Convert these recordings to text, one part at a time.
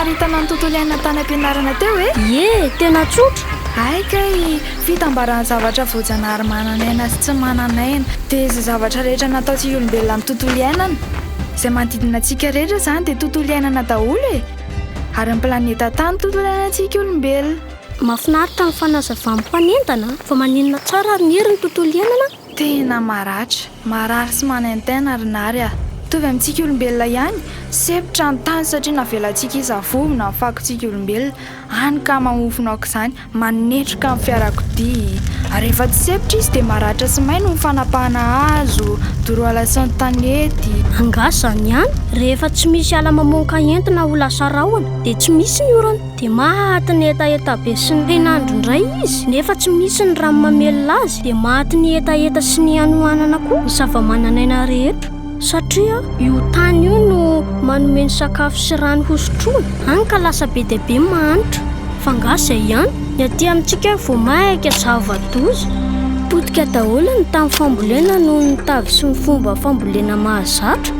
naritana ny tontolo iainana tany am-pianarana teo tena tsotra. Aikay fitambarany zavatra voajanahary mananaina sy tsy mananaina dia izay zavatra rehetra nataontsika olombelona amin'ny tontolo iainana izay manodidina antsika rehetra izany dia tontolo iainana daholo ary ny planeta tany tontolo iainantsika olombelona. Mahafinaritra ny fanazavana mpanentana fa maninona tsara ary ny herin'ny tontolo iainana. Tena marary sy manentena ary nary tovy amintsika olombelona ihany sepitra ny tany satria navelantsika izy avovo na fakontsika olombelona any ka mamofona aoka izany manetroka amin'ny fiarakodia ary rehefa tsy sepitra izy dia maratra sy maino ny fanapahana hazo doroala sy ny tanety angazany ihany rehefa tsy misy ala mamoaka entina ho lasa rahona dia tsy misy ny orana dia maty ny etaeta be sy ny rinandro indray izy nefa tsy misy ny rano mamelona azy dia maty ny etaeta sy ny anohanana koa ny zava-mananaina rehetra satria io tany io no manome ny sakafo sy rano hosotroana any ka lasa be dia be mahanitra fa ngasa ihany ny aty amintsika vao maika zava-doza potika daholo ny tany fambolena noho ny tavy sy ny fomba fambolena mahazatra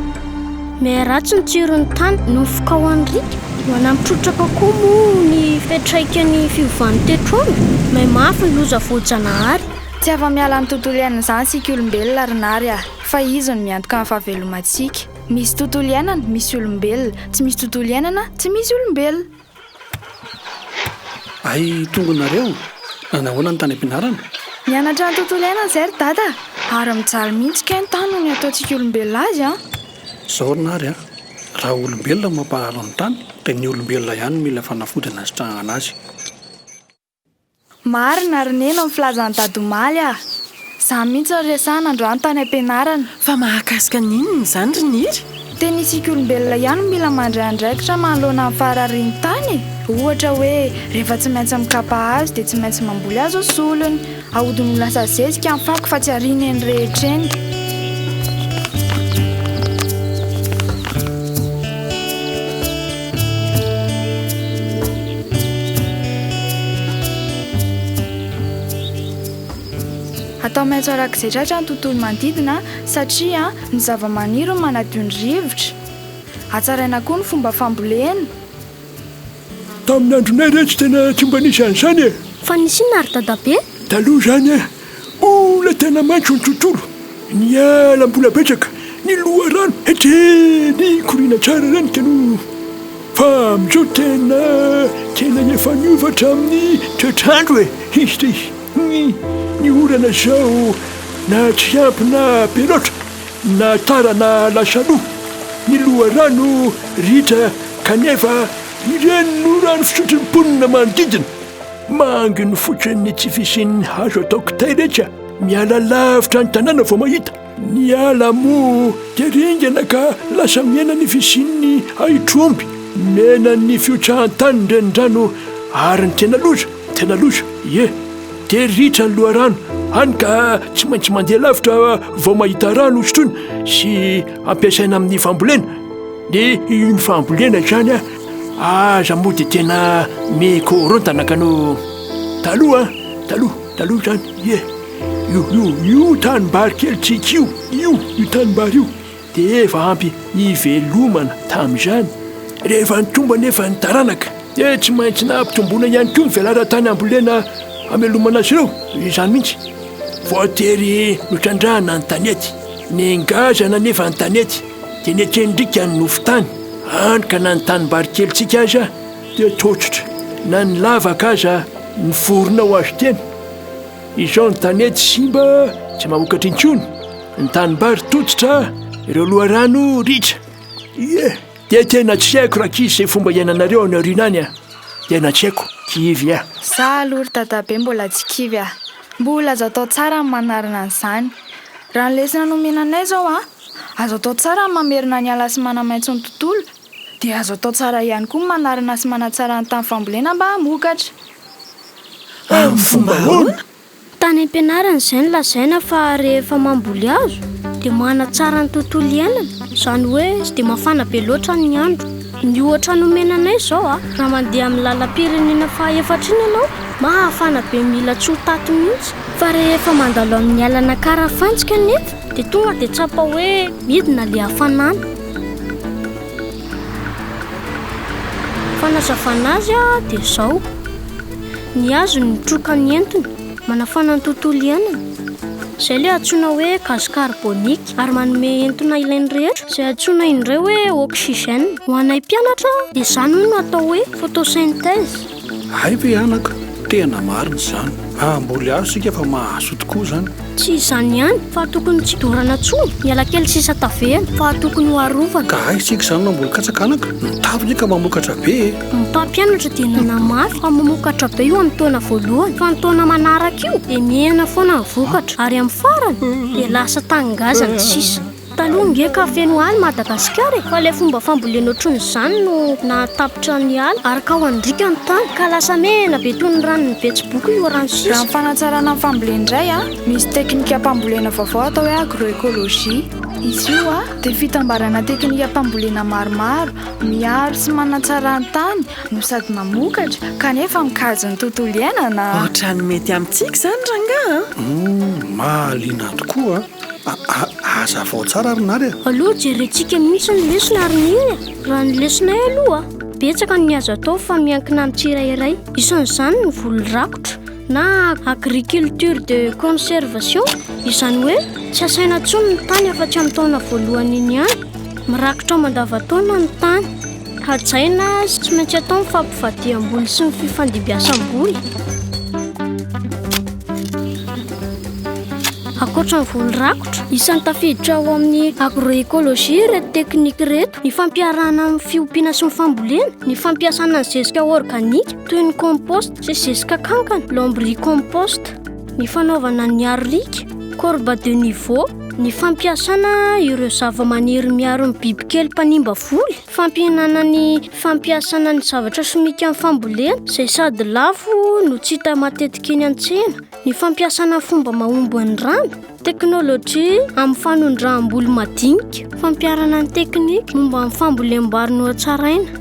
miharatsy ny tsiron'ny tany no fokahoan'ny rika manampitrotraka koa moa ny fetraikan'ny fiovan'ny tetroandro may mafy ny loza voajanahary. Tsy afa-miala amin'ny tontolo iainana izany sika olombelona ary nary fa izy no miantoka amin'ny fahavelomantsika. Misy tontolo iainana, misy olombelona, tsy misy tontolo iainana, tsy misy olombelona. Ay tongonareo, nahoana ny tany am-pianarana? Mianatra ny tontolo iainana izay ry dada ary mijaly mihitsy ka ny tany no ny ataontsika olombelona azy Zao nary raha olombelona mampahararo ny tany dia ny olombelona ihany mila fanafodana sy trahana azy. Marina ary nena ny filazan'ny dadomaly Za mihitsy ny resahana androany tany am-pianarana. Fa mahakasika n'inona izany ry niry? Teny isika olombelona ihany mila mandray andraikitra manoloana amin'ny farariany tany. Ohatra hoe rehefa tsy maintsy mikapa azy dia tsy maintsy mamboly azy ao solony. Ahodiny ho lasa zezika amin'ny fako fa tsy ariana eny rehetra eny. Atao maitso arak'izay tratra ny tontolo manodidina satria ny zava-maniry manadio ny rivotra. Hatsaraina koa ny fomba fambolena. Tamin'ny andronay rehetra tena tsy mba nisy an'izany Fa nisy inona ry dadabe? Taloha zany mbola tena maitso ny tontolo. Ny ala mbola betsaka, ny loharano hatreny koriana tsara reny teno. Fa amin'izao tena efa niovatra amin'ny toetrandro izy ny orana zao na tsy ampy na be loatra na tara na lasaloha ny loharano ritra kanefa ireny no rano fisotrony mponina manodidina manginy fotsiny tsy fisian'ny hazo atao kitay rehetra miala lavitra ny tanàna vao mahita ny ala moa dia ringana ka lasa miena ny fisian'ny aitromby mena ny fiotsahan-tany rendrano ary ny tena loza dia ritra ny loharano hany ka tsy maintsy mandeha lavitra vao mahita rano hosotrony sy ampiasaina amin'ny fambolena dia iny fambolena zany aza moa dia tena mikorontana ka no taloha zany io tanimbary kely tsika io tanimbary io dia efa ampy hivelomana tamin'izany rehefa nitomba nefa ny taranaka dia tsy maintsy nampitomboana ihany koa ny velara-tany ambolena amelomana azy ireo izany mihitsy voatery notrandrahana ny tanety ny ngazana nefa ny tanety dia netrenydrika ny nofotany any ka na ny tanimbary kelyntsika aza dia totsotra na ny lavaka aza ny vorona ho azo tena izao ny tanety simba tsy mahokatra intsony ny tanimbary totsotra ireo loharano ritra dia tena tsy haiko raha kizy izay fomba iainanareo any aorianany tena tsy haiko kivy Za aloha ry dadabe mbola tsy kivy mbola azo atao tsara ny manarina an'izany. Raha ny lesona nomenanay zao azo atao tsara ny mamerina ny ala sy manamaitso ny tontolo dia azo atao tsara ihany koa ny manarina sy manatsara ny tany fambolena mba hamokatra. Amin'ny fomba ahoana? Tany am-pianarana izay no lazaina fa rehefa mamboly azo dia manatsara ny tontolo iainana izany hoe tsy dia mafana be loatra ny andro. Ny ohatra nomenanay izao raha mandeha amin'ny lalam-pirenena faha-efatra iny ianao mahafana be mila tsy ho tato mihitsy fa rehefa mandalo amin'ny alana karafantsika nefa dia tonga dia tsapa hoe midina ilay hafanana. fanazavana azy a dia izao ny azo ny troka ny entiny manafana ny tontolo iainana izay ilay antsoina hoe gaz carbonique ary manome entona ilainy rehetra izay antsoina indray hoe oxygène ho anay mpianatra dia izany hoy no atao hoe photosynthèse. Hay ve anaka tena marina izany mbola azo sika fa mahazo tokoa izany. Tsy izany ihany fa tokony tsy dorana tsony miala kely sisa tavehana fa tokony ho arovana. Ka hay sika izany na mbola katsakanaka mitavy ka mamokatra be. Ny mpampianatra dia nanamafy fa mamokatra be io amin'ny taona voalohany fa ny taona manaraka io dia mihena foana ny vokatra ary amin'ny farany dia lasa tangazana sisa. Taloha ngeka feno ala Madagasikara fa ilay fomba fambolena ohatran'izany no nahatapitra ny ala ary ka ho andrika ny tany ka lasa mena be toy ny rano ny betsiboky io rano sisa. Raha ny fanatsarana ny fambolena indray misy teknika fambolena vaovao atao hoe agroekôlôjia. Izy io dia fitambarana teknika fambolena maromaro miaro sy manatsara ny tany no sady mamokatra kanefa mikajo ny tontolo iainana. Ohatrany mety amintsika izany rangaha. Mahaliana tokoa aza vao tsara ary nary aloha jerentsika misy ny lesona ary niry raha ny lesona aloha betsaka ny azo atao fa miankina amin'ny tsirairay isan'izany ny volo rakotra na agriculture de conservation izany hoe tsy asaina tsony ny tany afa-tsy amin'ny taona voalohany iny ihany mirakotra mandavataona ny tany hajaina tsy maintsy atao ny fampivadiam-boly sy ny fifandibiasam-boly. Akoatra ny volo rakotra isan'ny tafiditra ao amin'ny agroekôlôjia reto teknika reto ny fampiarana amin'ny fiompiana sy ny fambolena ny fampiasana ny zezika organika toy ny compost sy zezika kankana lombricompost ny fanaovana ny arika corbe de niveau ny fampiasana ireo zava-maniry miaro ny bibikely mpanimba voly fampihinana ny fampiasana ny zavatra simika amin'ny fambolena izay sady lafo no tsy hita matetika eny an-tsena ny fampiasana fomba mahomby ny rano teknôlôjia amin'ny fanondraham-boly madinika fampiarana ny teknika momba amin'ny fambolem-bary no hatsaraina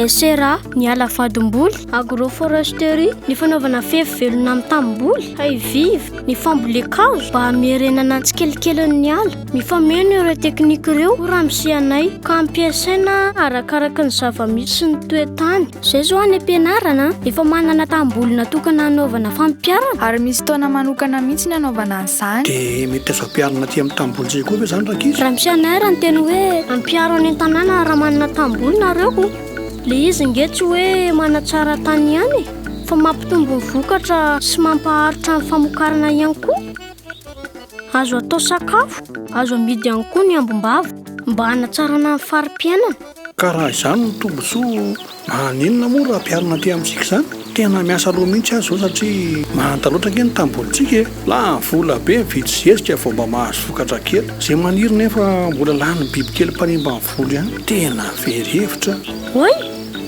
SRA ny alavadim-boly agroforesterie ny fanaovana fefy velona amin'ny tambomboly haiviva ny fambolekazo mba hamerenana tsikelikely ala mifameno ireo teknika ireo raha misianay ka ampiasaina arakaraka ny zava-misy sy ny toetany izay zao any am-pianarana efa manana tamboly natokana hanaovana fampiarana ary misy taona manokana mihitsy ny hanaovana an'izany. Dia mety azo ampiarina aty amin'ny tamboly zay koa ve izany rakizy? Raha misianay raha ny teny hoe ampiaro any an-tanàna raha manana tamboly nareo le izy nge tsy hoe manatsara tany ihany fa mampitombo ny vokatra sy mampaharitra ny famokarana ihany koa. Azo atao sakafo azo amidy ihany koa ny ambom-bava mba hanatsarana ny fari-piainana. Ka raha izany no tombontsoa maninona moa raha ampiarina aty amintsika izany tena miasa loha mihitsy azy zao satria mahantaloatra ke ny tambolitsika la vola be mividy zezika vao mba mahazo vokatra kely izay maniry nefa mbola lany bibikely mpanimba ny volo ihany tena very hevitra. Oy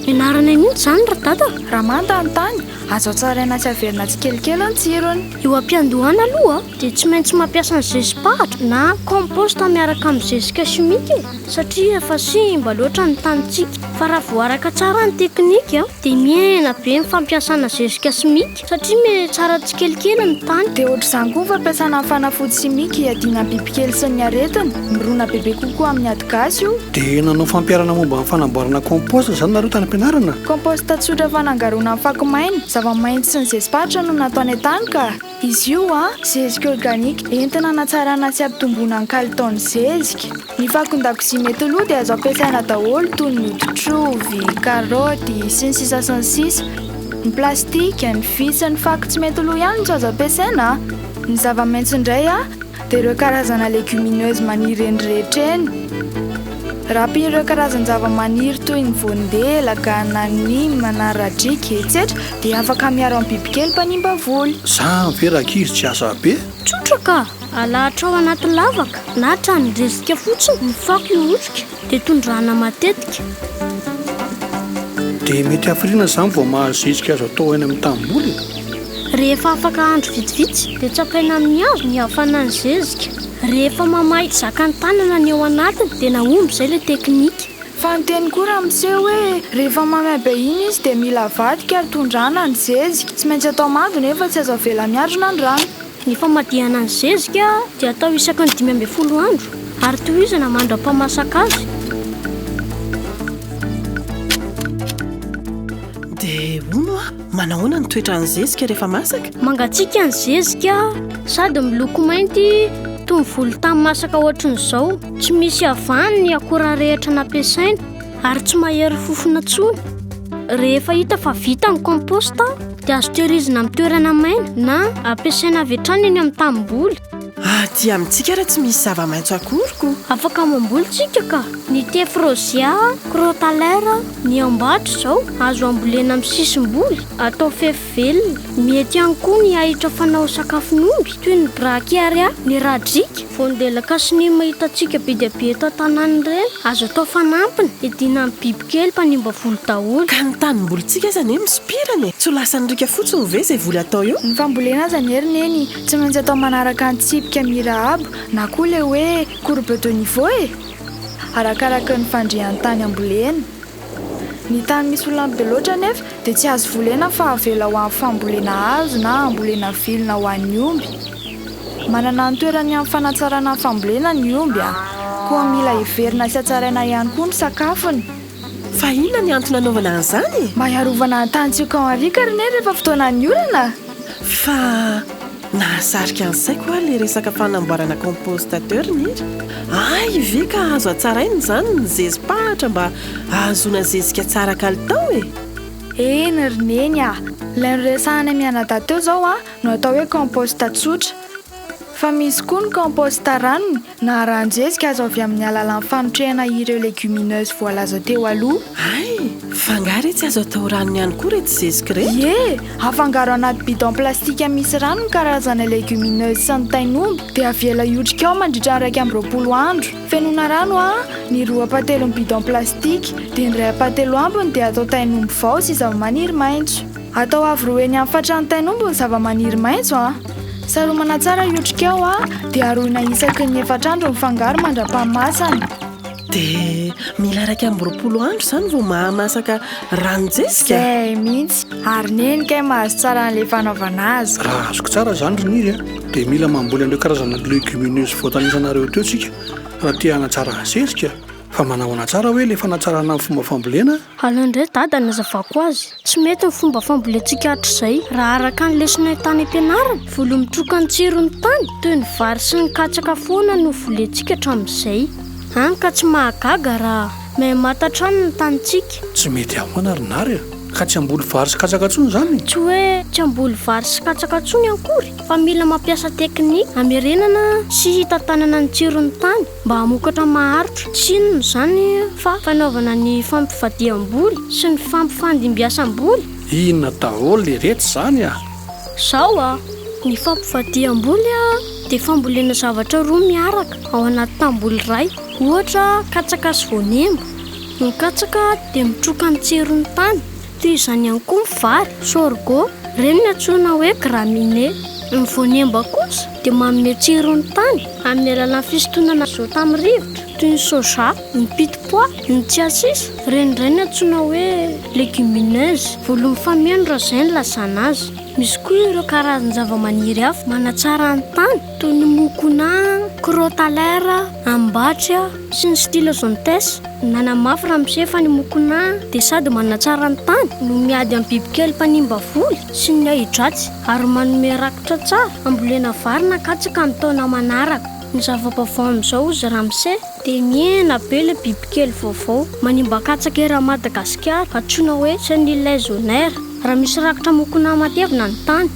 ianarana mihitsy izany raha dada raha manta ny tany azo tsaraina tsy averina tsikelikely ny tsirony. eo am-piandohana aloha dia tsy maintsy mampiasa ny zezipahatra na compost miaraka amin'ny zezika simika satria efa simba loatra ny tanitsika fa raha voaraka tsara ny teknika dia miaina be ny fampiasana zezika simika satria me tsara tsikelikely ny tany. Dia ohatr'izany koa ny fampiasana fanafody simika hiadiana bibikely sy ny aretina mirona bebe kokoa amin'ny ady gasy io. Dia nanao fampiarana momba amin'ny fanamboarana compost izany nareo tany am-pianarana? Compost tsotra fanangaroana amin'ny fakomaina zava-maitso sy ny zezipahatra no nataony tany ka izy io zezika organika entina hanatsarana sy ampitomboana ny kalitaon'ny zezika. Ny fakon-dakozia mety aloha dia azo ampiasaina daholo toy ny oditrovy, karaoty sy ny sisa sy ny sisa. Ny plastika, ny vy sy ny fako tsy mety aloha ihany tsy azo ampiasaina. Ny zava-maitso indray dia ireo karazana legumineuse maniry eny rehetra eny. Raha ireo karazana zava-maniry toy ny voandelaka na nima na radrika etc dia afaka miaro amin'ny bibikely mpanimba voly. Zany ve rakizy tsy asa be? Tsotra ka alahatra ao anaty lavaka na trano zezika fotsiny ny fako iotrika dia tondrahana matetika. Dia mety hafiriana izany vao mahazo zezika azo atao eny amin'ny tamboly? Rehefa afaka andro vitsivitsy dia tsapaina amin'ny hazo ny hafana ny zezika. Rehefa mamay zaka ny tanana ny ao anatiny dia naomby izay ilay teknika. Fa ny teny koa raha miseho hoe rehefa mamay be iny izy dia mila vadika ary tondrahana ny zezika. Tsy maintsy atao mando nefa tsy azo avela miandrona ny rano. Ny famadihana ny zezika dia atao isaky ny 5 andro ary tohizana mandra-pamasaka azy. manahoana ny toetra ny zezika rehefa masaka? Mangatsiaka ny zezika sady miloko mainty toy ny volontany masaka ohatran'izao. Tsy misy avany ny akora rehetra nampiasaina ary tsy mahery fofona tsony. Rehefa hita fa vita ny komposta dia azo tehirizina amin'ny toerana maina na ampiasaina avy hatrany eny amin'ny tanimboly. Aty amintsika raha tsy misy zava-maitso akoriko. Afaka mambolitsika ka. Ny tefrozia, crotalera, ny ambatra izao azo ambolena amin'ny sisim-boly atao fefy velona. Mety ihany koa ny ahitra fanao sakafon'omby toy ny brachiaria, ny radrika, vondelaka sy ny mahitatsika be dia be eto an-tanàny ireny azo atao fanampiny edina amin'ny bibikely mpanimba volo daholo. Ka ny tanimbolitsika zany hoe misopirana tsy ho lasa nyrika fotsiny ve izay voly atao eo? Ny fambolena zany erineny tsy maintsy atao manaraka ny tsipika mirahabo na koa le hoe courbe de niveau arakaraka ny fandrian'ny tany ambolena. Ny tany misy olona be loatra nefa dia tsy azo volena fa avela ho amin'ny fambolena hazo na ambolena vilona ho an'ny omby. Manana ny toerany amin'ny fanatsarana ny fambolena ny omby koa mila heverina sy hatsaraina ihany koa ny sakafony. Fa inona ny antony anaovana an'izany? Mba hiarovana ny tany tsy ho arika reny rehefa fotoana ny orana. Fa nahasarika ny saiko a le resaka fanamboarana compostateur niry. Ay ve ka azo hatsaraina zany ny zezi-pahatra mba ahazona zezika tsara kalitao e? Eny rineny ilay noresahana mianadahy teo zao no atao hoe composta tsotra. Fa misy koa ny composta ranony na ranon-jezika azo avy amin'ny alalan'ny fanotrehana ireo légumineuse voalaza teo aloha. Ay, fangaro tsy azo atao ranony ihany koa reto zezika reto? Ie, afangaro anaty bidon plastika misy rano ny karazana légumineuse sy ny tain'omby dia avela iotrika ao mandritra 120 andro. Fenoina rano ny 2/3 bidon plastika dia ny 1/3 ambiny dia atao tain'omby vao sy zava-maniry maitso. Atao avy eny amin'ny fatrany tain'omby ny zava-maniry maitso saromana tsara iotrika ao dia aroina isaky ny 4 andro ny fangaro mandra-pahamasana. Dia mila 120 andro zany vao mahamasaka ranon-jezika? Zay mihitsy ary neny kay mahazo tsara n'ilay fanaovana azy. Raha azoko tsara zany roniry dia mila mamboly an'ireo karazana légumineuse voatanisanareo teo tsika raha tia hanatsara zezika. Fa manahoana tsara hoe le fanatsarana amin'ny fomba fambolena? Alondray dada nazavako azy tsy mety ny fomba fambolentsika hatr'izay raha araka ny lesona tany am-pianarana. Volo mitroka ny tsirony tany toy ny vary sy ny katsaka foana no volentsika hatramin'izay. Hany ka tsy mahagaga raha mahay matatrano ny tanitsika. Tsy mety ahoana rinary ka tsy amboly vary sy katsaka tsony zany? Tsy hoe tsy amboly vary sy katsaka tsony ankory fa mila mampiasa teknika hamerenana sy hitantanana ny tsirony tany mba hamokatra maharitra. Tsy inona zany fa fanaovana ny fampifadiam-boly sy ny fampifandimbiasam-boly. Inona daholo le rehetra zany Sao ny fampifadiam-boly dia fambolena zavatra roa miaraka ao anaty tamboly iray. Ohatra katsaka sy voanemba. Ny katsaka dia mitroka ny tsirony tany toy izany ihany koa ny vary, sorgho, ireny ny antsoina hoe graminé. Ny voanemba kosa dia manome tsirony tany amin'ny alalan'ny fisintonana zao tamin'ny rivotra toy ny soja, ny pit-pois, ny tsiasisa, ireny indray ny antsoina hoe légumineuse. Volo mifameno raha izay ny lazana azy. Misy koa ireo karazana zava-maniry hafa manatsara ny tany toy ny mokona, crotalera, ambatra sy ny stylozontès. Nanamafy raha misefa ny mokona dia sady manatsara ny tany no miady amin'ny bibikely mpanimba voly sy ny ahi-dratsy ary manome rakotra tsara ambolena vary na katsaka amin'ny taona manaraka. Ny zava-baovao amin'izao ozy Ramsey dia miena be le bibikely vaovao manimba katsaka ery Madagasikara antsoina hoe chenille légionnaire. Raha misy rakotra mokona matevina ny tany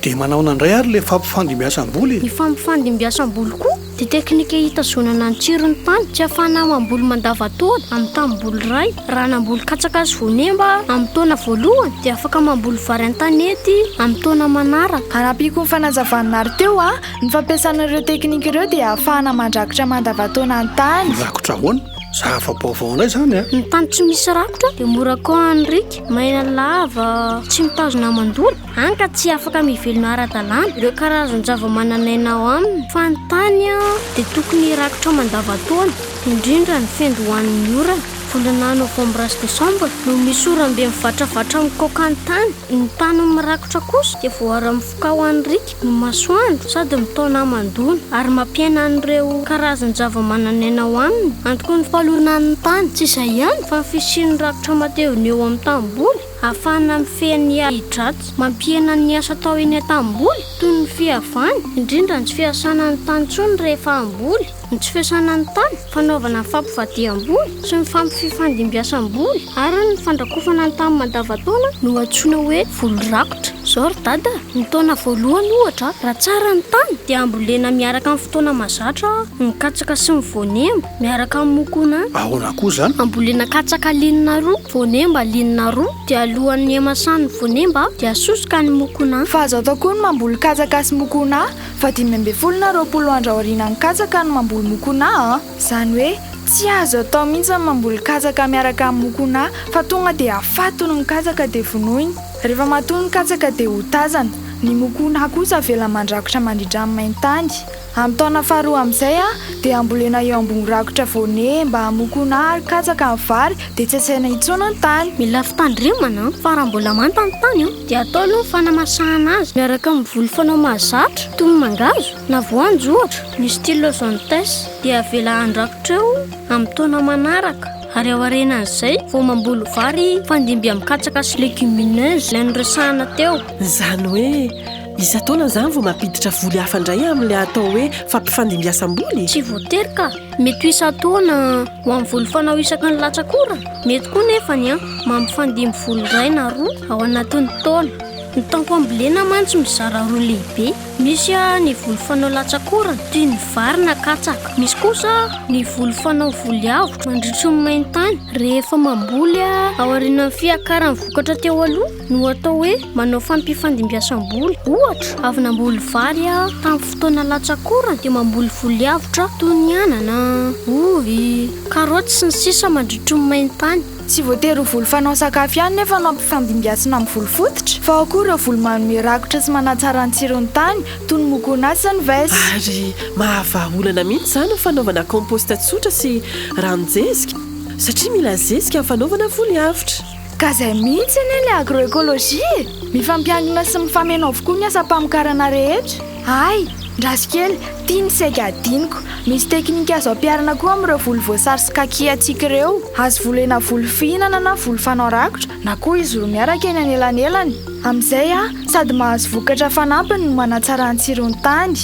dia manaona indray ary le fampifandimbiasam-boly. Ny fampifandimbiasam-boly koa dia teknika hitazonana ny tsirony tany tsy ahafahana mamboly mandavataona amin'ny tamboly iray. Raha namboly katsaka sy voanemba amin'ny taona voalohany dia afaka mamboly vary an-tanety amin'ny taona manaraka. Anapiko ny fanazavanary teo ny fampiasan'ireo teknika ireo dia ahafahana mandrakotra mandavataona ny tany. Rakotra ahoana? Zava-baovao indray zany Ny tany tsy misy rakotra dia mora koa ny rika, maina lava, tsy mitazona amandola. Hany ka tsy afaka mivelona ara-dalàna ireo karazany zava-mananaina ao aminy. Fa ny tany dia tokony rakotra mandavataona indrindra ny fendo hoan'ny orana. Volana novambra sy desambra no misy oram-be mivatravatra mikoka ny tany. Ny tany mirakotra kosa dia voara mifoka ho an'ny rika no masoandro sady mitaona amandona ary mampiaina an'ireo karazany zava-mananaina ao aminy. Antoko ny falonan'ny tany tsy izay ihany fa ny fisian'ny rakotra matevina eo amin'ny tamboly ahafahana mifehy hidraty mampihena ny asa atao eny an-tanimboly toy ny fihavany indrindra ny tsy fiasana ny tany tsony rehefa amboly ny tsy fiasana ny tany fanaovana ny fampivadiam-boly sy ny fampifandimbiasam-boly ary ny fandrakofana ny tany mandavataona no antsoina hoe voly rakotra. Zao ry dada, ny taona voalohany ohatra raha tsara ny tany dia ambolena miaraka amin'ny fotoana mazatra ny katsaka sy ny voanemba miaraka amin'ny mokona. Ahoana koa zany? Ambolena katsaka linina roa, voanemba linina roa dia alohan'ny hamasany ny voanemba dia asosoka ny mokona. Fa azo atao koa ny mamboly katsaka sy mokona fa 20 na 20 andro aoriana ny katsaka no mamboly mokona. Zany hoe tsy azo atao mihitsy ny mamboly katsaka miaraka amin'ny mokona fa tonga dia afatony ny katsaka dia vonoiny. Rehefa matoy ny katsaka dia hotazana. Ny mokona kosa avela mandrakotra mandritra amin'ny maintany. Amin'ny taona faharoa amin'izay dia ambolena eo ambony rakotra voanemba, mokona ary katsaka amin'ny vary dia tsy asaina intsony ny tany. Mila fitandremana fa raha mbola manta ny tany dia atao aloha fanamasahana azy miaraka amin'ny voly fanao mahazatra toy ny mangazo na voanjo ohatra ny stylosantes dia avela andrakotra eo amin'ny taona manaraka. Ary ao aorianan'izay vao mamboly vary fandimby amin'ny katsaka sy légumineuse ilay noresahana teo. Zany hoe isa taona zany vao mampiditra voly hafa indray amin'ilay atao hoe fampifandimbiasam-boly. Tsy voatery ka, mety isa-taona ho amin'ny voly fanao isaky ny latsakorana. Mety koa nefany mampifandimby voly iray na roa ao anatin'ny taona. Ny taonko ambolena mantsy mizara roa lehibe. Misy ny voly fanao latsakorana toy ny vary na katsaka. Misy kosa ny voly fanao voly avotra mandritry ny maintany. Rehefa mamboly ao aorian'ny fiakaran'ny vokatra teo aloha no atao hoe manao fampifandimbiasam-boly. Ohatra, avy namboly vary tamin'ny fotoana latsakorana dia mamboly voly avotra toy ny anana, ovy, karaoty sy ny sisa mandritry ny maintany. Tsy voatery voly fanao sakafo ihany nefa no ampifandimbiasana amin'ny voly fototra fa ao koa ireo voly manome rakotra sy manatsara ny tsirony tany toy ny mokona sy ny vaisy. Ary mahavaolana mihitsy zany ny fanaovana komposta tsotra sy ranon-jezika satria mila zezika amin'ny fanaovana voly avotra. Ka izay mihitsy anie ilay agroekôlôjia mifampiangona sy mifameno avokoa ny asa-pamokarana rehetra. Ay, ndrasikely tia ny saika adiniko. Misy teknika azo ampiarina koa amin'ireo voly voasary sy kaki antsika ireo. Azo volena voly fihinana na voly fanao rakotra na koa izy roa miaraka eny anelanelany. Amin'izay sady mahazo vokatra fanampiny no manatsara ny tsirony tany.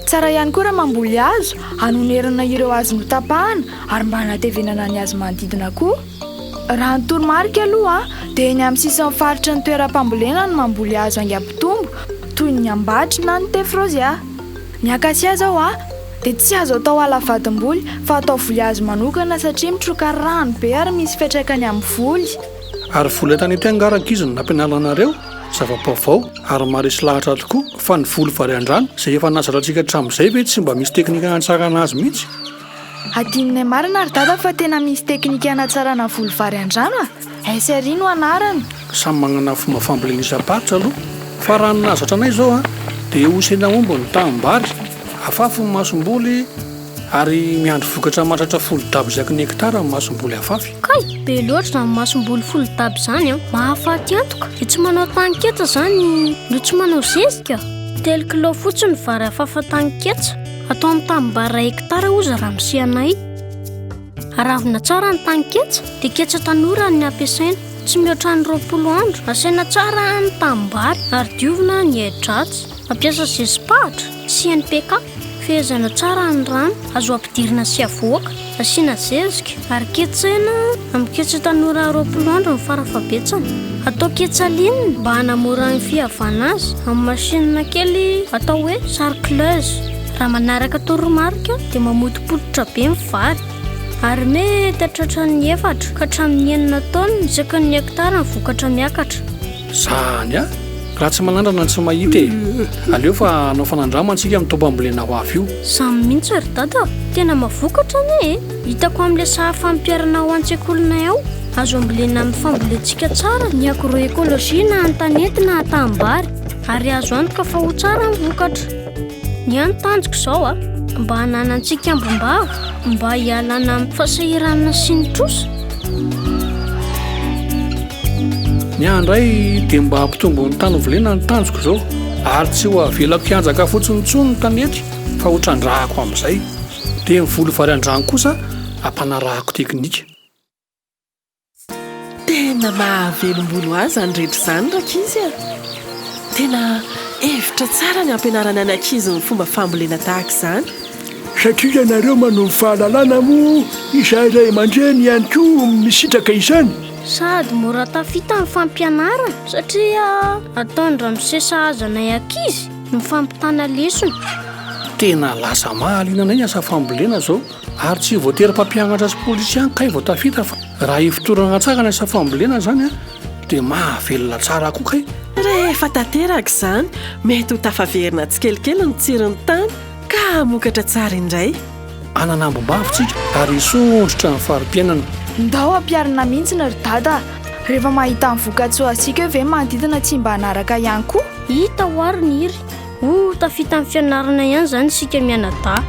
Tsara ihany koa raha mamboly hazo hanonerana ireo hazo notapahana ary mba hanatevenana ny hazo manodidina koa. Raha ny toromarika aloha dia eny amin'ny sisiny faritra ny toeram-pambolena no mamboly hazo haingam-pitombo toy ny ambatry na ny tefrozia. Ny akasia zao dia tsy azo atao alavadim-boly fa atao voly hazo manokana satria mitroka rano be ary misy fiantraikany amin'ny voly. Ary voly tany am-piangarak'iziny nampianalanareo zava-baovao ary maharesy lahatra tokoa fa ny voly vary an-drano izay efa nazatra antsika hatramin'izay ve tsy mba misy teknika hanatsarana azy mihitsy. Adinonay marina ary dada fa tena misy teknika hanatsarana voly vary an-drano SRI no anarany. Samy manana fomba fambolena isa-paritra aloha fa raha ny nazatra anay zao dia hosena omby ny tanimbary afafy ny masomboly ary miandry vokatra matratra 10 ny hektara ny masomboly afafy. Kay, be loatra ny masomboly 10 zany mahafaty antoka dia tsy manao tanketsa zany no tsy manao zezika. 3 kilo fotsiny vary afafa tanketsa atao amin'ny tanimbary 1 hektara ozy raha misianay. Aravina tsara ny tanketsa dia ketsa tanora ny ampiasaina. Tsy mihoatra ny 20 andro asaina tsara ny tanimbary ary diovina ny hedratsy. Mampiasa zezipahatra sy NPK fehezana tsara ny rano azo ampidirina sy avoaka asiana zezika ary ketsaina amin'ny ketsa tanora 20 andro ny farafabetsany. Atao ketsa linina mba hanamora ny fihavana azy amin'ny masinina kely atao hoe sarcleuse. Raha manaraka toromarika dia mamotipototra be ny vary ary mety hatratra ny 4 ka hatramin'ny 9 taona isaky ny hektara ny vokatra miakatra. Zany raha tsy manandrana tsy mahita aleo fa anao fanandrama antsika amin'ny tompambolena ho avy io. Samy mihitsy ry dada, tena mavokatra anie. Hitako amin'ilay saha-fampiarana ao an-tsekolinay ao azo ambolena amin'ny fambolentsika tsara ny agroekôlôjia na an-tanety na an-tanimbary ary azo antoka fa ho tsara ny vokatra. Ny an-tanjoko izao mba hananantsika ambombava mba hialana amin'ny fahasahiranana sy ny trosa. Ny andray dia mba hampitombo ny tany volena ny tanjoko izao ary tsy ho avelako hianjaka fotsiny tsony ny tanety fa ho trandrahako amin'izay dia ny voly vary an-drano kosa ampanarahako teknika. tena mahavelombolo azy anyrehetra izany rakizy a tena hevitra tsara ny ampianarana ny ankizy ny fomba fambolena tahaka izany satria ianareo manao fahalalana moa izay ray aman-dreny ihany koa misitraka izany sady mora tafita ny fampianarana satria ataony ramosesa azanay ankizy ny fampitana lesona tena lasa mahaliana ny asa fambolena zao ary tsy voatery mpampianatra sy polisy ihany kay vao tafita fa raha ifitorana tsara ny asa fambolena zany a dia mahavelona tsara koa kay rehefa tanteraka izany mety ho tafaverina tsikelikely ny tsiron'ny tany ka mokatra tsara indray ananambom-bavitsika ary isondrotra ny farim-piainana ndao ampiarina mihitsy ny ry dada rehefa mahita ny vokatsoa asika ve manodidina tsy mba hanaraka ihany koa hita ho ary ny iry tafita ny fianarana ihany zany sika mianada